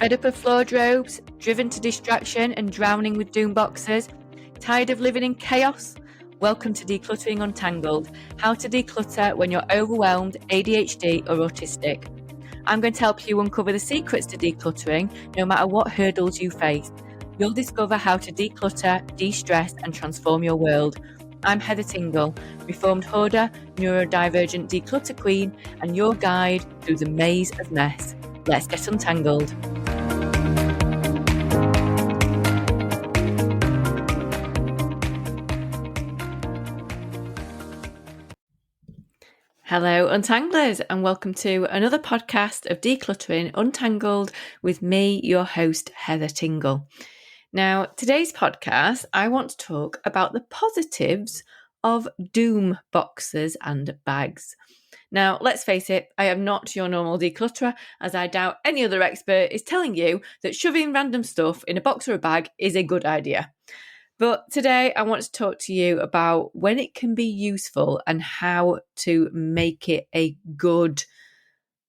Fed up of floor robes, driven to distraction and drowning with doom boxes? Tired of living in chaos? Welcome to Decluttering Untangled, how to declutter when you're overwhelmed, ADHD or autistic. I'm going to help you uncover the secrets to decluttering, no matter what hurdles you face. You'll discover how to declutter, de-stress and transform your world. I'm Heather Tingle, reformed hoarder, neurodivergent declutter queen, and your guide through the maze of mess. Let's get untangled. Hello, Untanglers, and welcome to another podcast of Decluttering Untangled with me, your host, Heather Tingle. Now, today's podcast, I want to talk about the positives of doom boxes and bags. Now, let's face it, I am not your normal declutterer, as I doubt any other expert is telling you that shoving random stuff in a box or a bag is a good idea. But today I want to talk to you about when it can be useful and how to make it a good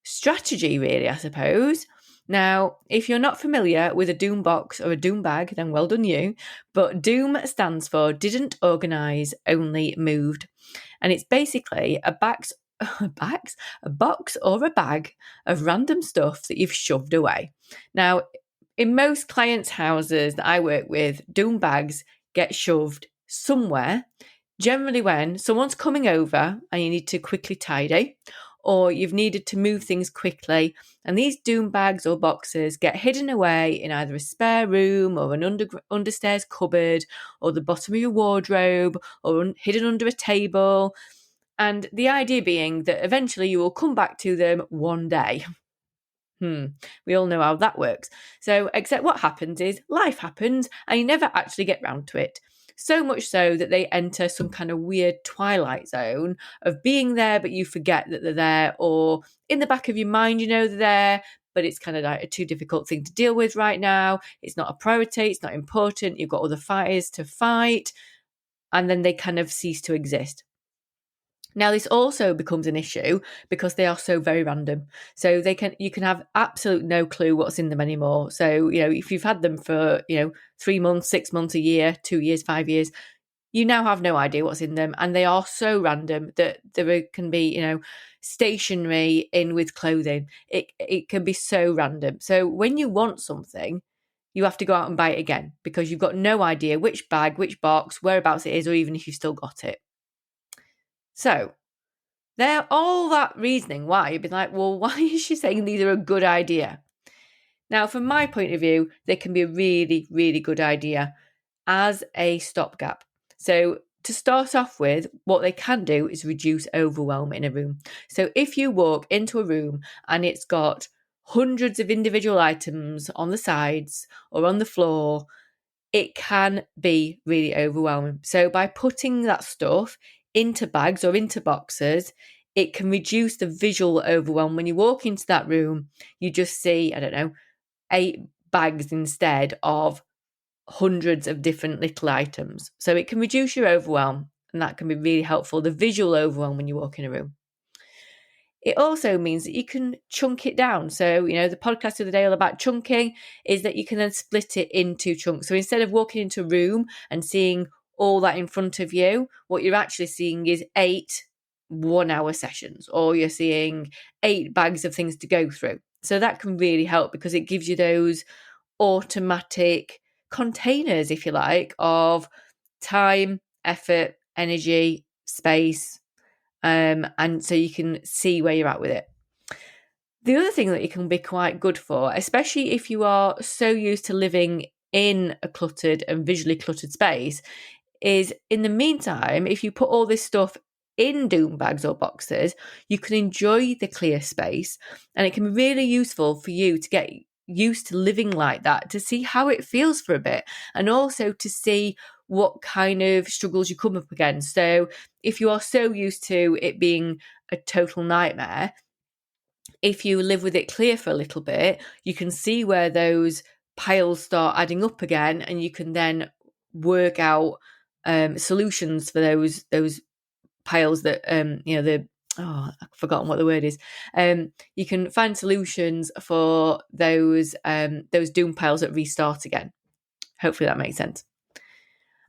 strategy, really, I suppose. Now, if you're not familiar with a doom box or a doom bag, then well done you. But doom stands for didn't organise, only moved. And it's basically a box or a bag of random stuff that you've shoved away. Now, in most clients' houses that I work with, doom bags get shoved somewhere, generally when someone's coming over and you need to quickly tidy, or you've needed to move things quickly, and these doom bags or boxes get hidden away in either a spare room or an understairs cupboard or the bottom of your wardrobe or hidden under a table. And the idea being that eventually you will come back to them one day. We all know how that works. So, except what happens is life happens and you never actually get round to it. So much so that they enter some kind of weird twilight zone of being there, but you forget that they're there, or in the back of your mind, you know they're there, but it's kind of like a too difficult thing to deal with right now. It's not a priority. It's not important. You've got other fires to fight. And then they kind of cease to exist. Now, this also becomes an issue because they are so very random. So you can have absolute no clue what's in them anymore. So, if you've had them for, 3 months, 6 months, a year, 2 years, 5 years, you now have no idea what's in them. And they are so random that there can be, stationery in with clothing. It can be so random. So when you want something, you have to go out and buy it again because you've got no idea which bag, which box, whereabouts it is, or even if you've still got it. So, there, all that reasoning why you'd be like, well, why is she saying these are a good idea? Now, from my point of view, they can be a really, really good idea as a stopgap. So, to start off with, what they can do is reduce overwhelm in a room. So, if you walk into a room and it's got hundreds of individual items on the sides or on the floor, it can be really overwhelming. So, by putting that stuff into bags or into boxes, it can reduce the visual overwhelm. When you walk into that room, you just see, 8 bags instead of hundreds of different little items. So it can reduce your overwhelm, and that can be really helpful, the visual overwhelm when you walk in a room. It also means that you can chunk it down. So, the podcast of the day all about chunking is that you can then split it into chunks. So instead of walking into a room and seeing all that in front of you, what you're actually seeing is 8 1-hour sessions, or you're seeing 8 bags of things to go through. So that can really help because it gives you those automatic containers, if you like, of time, effort, energy, space, and so you can see where you're at with it. The other thing that it can be quite good for, especially if you are so used to living in a cluttered and visually cluttered space, is in the meantime, if you put all this stuff in doom bags or boxes, you can enjoy the clear space, and it can be really useful for you to get used to living like that, to see how it feels for a bit, and also to see what kind of struggles you come up against. So if you are so used to it being a total nightmare, if you live with it clear for a little bit, you can see where those piles start adding up again, and you can then work out solutions for those piles that the I've forgotten what the word is. You can find solutions for those doom piles that restart again. Hopefully that makes sense.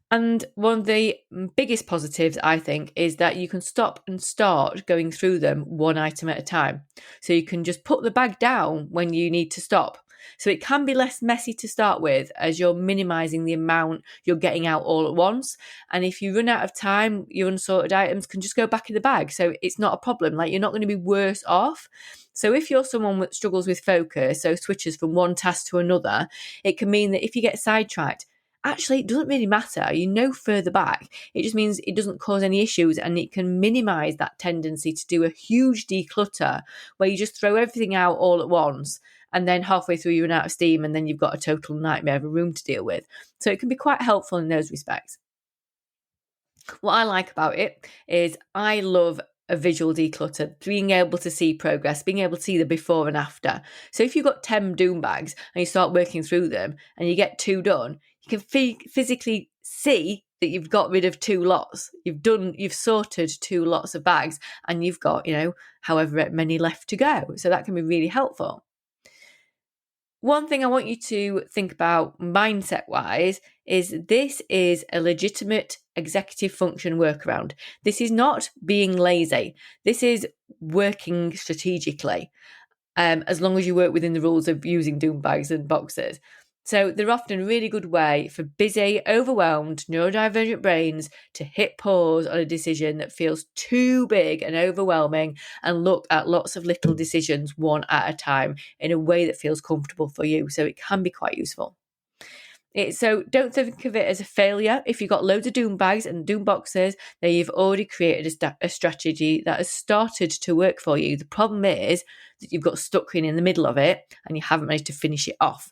And one of the biggest positives, I think, is that you can stop and start going through them one item at a time. So you can just put the bag down when you need to stop. So it can be less messy to start with, as you're minimizing the amount you're getting out all at once. And if you run out of time, your unsorted items can just go back in the bag. So it's not a problem. Like, you're not going to be worse off. So if you're someone that struggles with focus, so switches from one task to another, it can mean that if you get sidetracked, actually, it doesn't really matter. You know further back. It just means it doesn't cause any issues, and it can minimize that tendency to do a huge declutter where you just throw everything out all at once, and then halfway through you run out of steam, and then you've got a total nightmare of a room to deal with. So it can be quite helpful in those respects. What I like about it is I love a visual declutter, being able to see progress, being able to see the before and after. So if you've got 10 doom bags and you start working through them and you get 2 done, you can physically see that you've got rid of 2 lots. You've sorted 2 lots of bags, and you've got, however many left to go. So that can be really helpful. One thing I want you to think about mindset-wise is this is a legitimate executive function workaround. This is not being lazy. This is working strategically, as long as you work within the rules of using doom bags and boxes. So they're often a really good way for busy, overwhelmed, neurodivergent brains to hit pause on a decision that feels too big and overwhelming, and look at lots of little decisions one at a time in a way that feels comfortable for you. So it can be quite useful. So don't think of it as a failure. If you've got loads of doom bags and doom boxes, then you've already created a strategy that has started to work for you. The problem is that you've got stuck in the middle of it and you haven't managed to finish it off.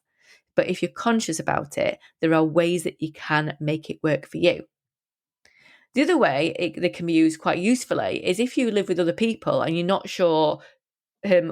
But if you're conscious about it, there are ways that you can make it work for you. The other way that can be used quite usefully is if you live with other people and you're not sure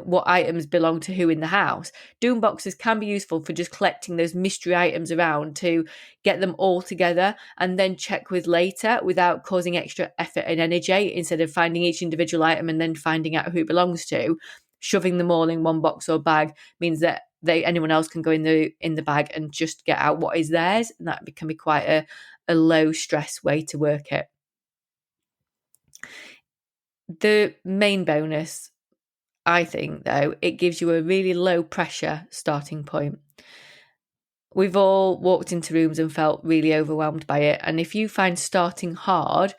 what items belong to who in the house. Doom boxes can be useful for just collecting those mystery items around to get them all together and then check with later without causing extra effort and energy. Instead of finding each individual item and then finding out who it belongs to, shoving them all in one box or bag means that anyone else can go in the bag and just get out what is theirs, and that can be quite a low stress way to work it. The main bonus, I think, though, it gives you a really low pressure starting point. We've all walked into rooms and felt really overwhelmed by it. And if you find starting hard,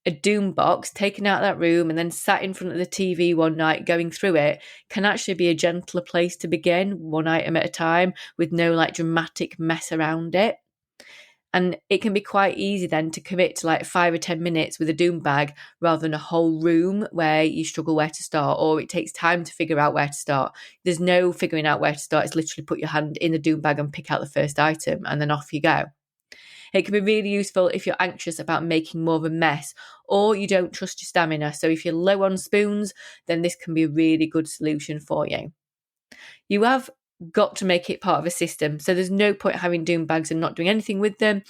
a doom box taken out of that room and then sat in front of the TV one night going through it can actually be a gentler place to begin, one item at a time, with no dramatic mess around it. And it can be quite easy then to commit to 5 or 10 minutes with a doom bag rather than a whole room where you struggle where to start, or it takes time to figure out where to start. There's no figuring out where to start. It's literally put your hand in the doom bag and pick out the first item and then off you go. It can be really useful if you're anxious about making more of a mess or you don't trust your stamina. So if you're low on spoons, then this can be a really good solution for you. You have got to make it part of a system. So there's no point having doom bags and not doing anything with them.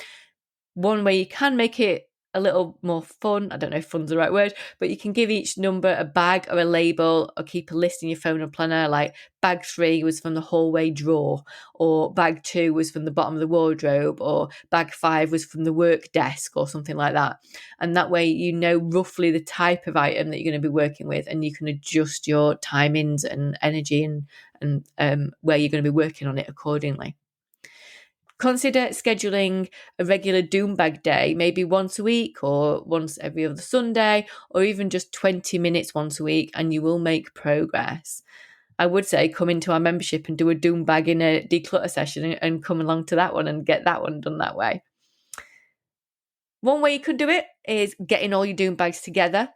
One way you can make it a little more fun, I don't know if fun's the right word, but you can give each number a bag or a label, or keep a list in your phone or planner, like bag 3 was from the hallway drawer, or bag 2 was from the bottom of the wardrobe, or bag 5 was from the work desk, or something like that. And that way you know roughly the type of item that you're going to be working with, and you can adjust your timings and energy and where you're going to be working on it accordingly. Consider scheduling a regular doom bag day, maybe once a week or once every other Sunday, or even just 20 minutes once a week, and you will make progress. I would say come into our membership and do a doom bag in a declutter session and come along to that one and get that one done that way. One way you could do it is getting all your doom bags together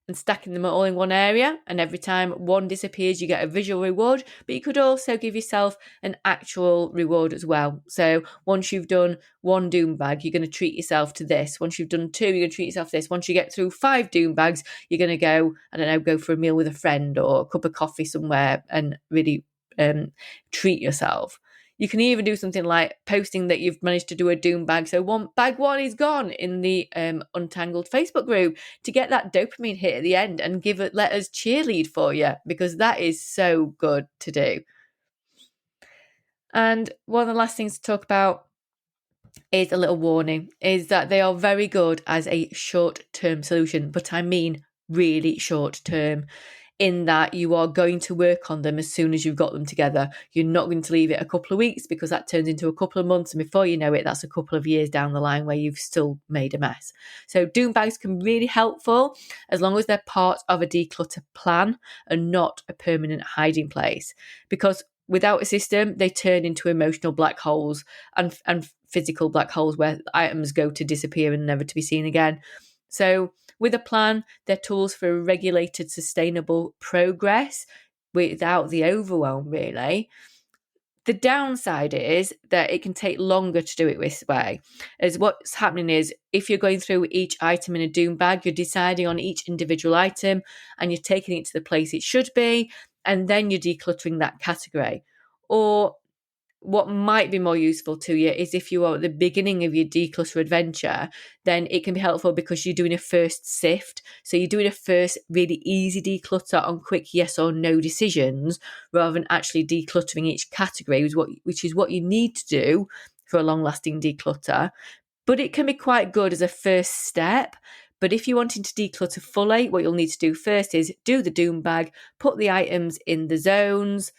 and stacking them all in one area, and every time one disappears you get a visual reward, but you could also give yourself an actual reward as well. So once you've done 1 doom bag, you're going to treat yourself to this. Once you've done 2, you're going to treat yourself to this. Once you get through 5 doom bags, you're going to go for a meal with a friend or a cup of coffee somewhere and really treat yourself. You can even do something like posting that you've managed to do a doom bag. So bag one is gone in the Untangled Facebook group to get that dopamine hit at the end and let us cheerlead for you, because that is so good to do. And one of the last things to talk about is a little warning, is that they are very good as a short-term solution, but I mean really short-term, in that you are going to work on them as soon as you've got them together. You're not going to leave it a couple of weeks, because that turns into a couple of months, and before you know it, that's a couple of years down the line where you've still made a mess. So doom bags can be really helpful as long as they're part of a declutter plan and not a permanent hiding place, because without a system, they turn into emotional black holes and physical black holes where items go to disappear and never to be seen again. So with a plan, they're tools for regulated, sustainable progress without the overwhelm, really. The downside is that it can take longer to do it this way, as what's happening is if you're going through each item in a doom bag, you're deciding on each individual item and you're taking it to the place it should be, and then you're decluttering that category. Or what might be more useful to you is if you are at the beginning of your declutter adventure, then it can be helpful because you're doing a first sift. So you're doing a first really easy declutter on quick yes or no decisions, rather than actually decluttering each category, which is what you need to do for a long-lasting declutter. But it can be quite good as a first step. But if you're wanting to declutter fully, what you'll need to do first is do the doom bag, put the items in the zones,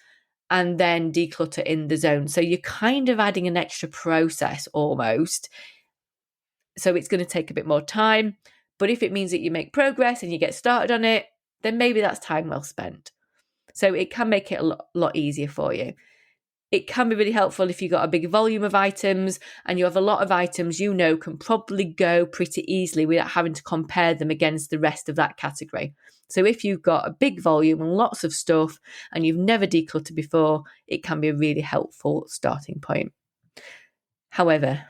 and then declutter in the zone. So you're kind of adding an extra process almost. So it's going to take a bit more time. But if it means that you make progress and you get started on it, then maybe that's time well spent. So it can make it a lot easier for you. It can be really helpful if you've got a big volume of items and you have a lot of items can probably go pretty easily without having to compare them against the rest of that category. So if you've got a big volume and lots of stuff and you've never decluttered before, it can be a really helpful starting point. However,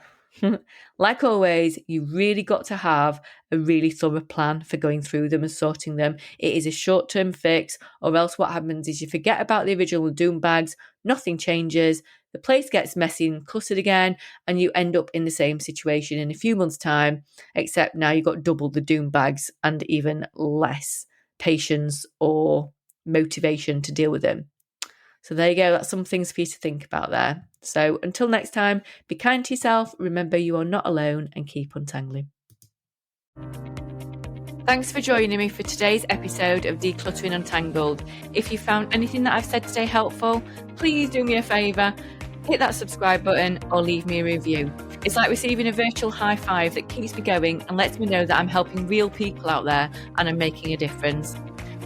like always, you've really got to have a really thorough plan for going through them and sorting them. It is a short-term fix, or else what happens is you forget about the original doom bags, nothing changes, the place gets messy and cluttered again, and you end up in the same situation in a few months' time, except now you've got double the doom bags and even less patience or motivation to deal with them. So there you go. That's some things for you to think about there. So until next time, be kind to yourself. Remember, you are not alone, and keep untangling. Thanks for joining me for today's episode of Decluttering Untangled. If you found anything that I've said today helpful, please do me a favour. Hit that subscribe button or leave me a review. It's like receiving a virtual high five that keeps me going and lets me know that I'm helping real people out there and I'm making a difference.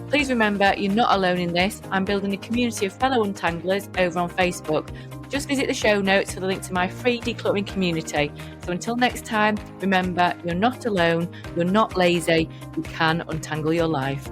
Please remember, you're not alone in this. I'm building a community of fellow untanglers over on Facebook. Just visit the show notes for the link to my free decluttering community. So until next time, remember, you're not alone, you're not lazy, you can untangle your life.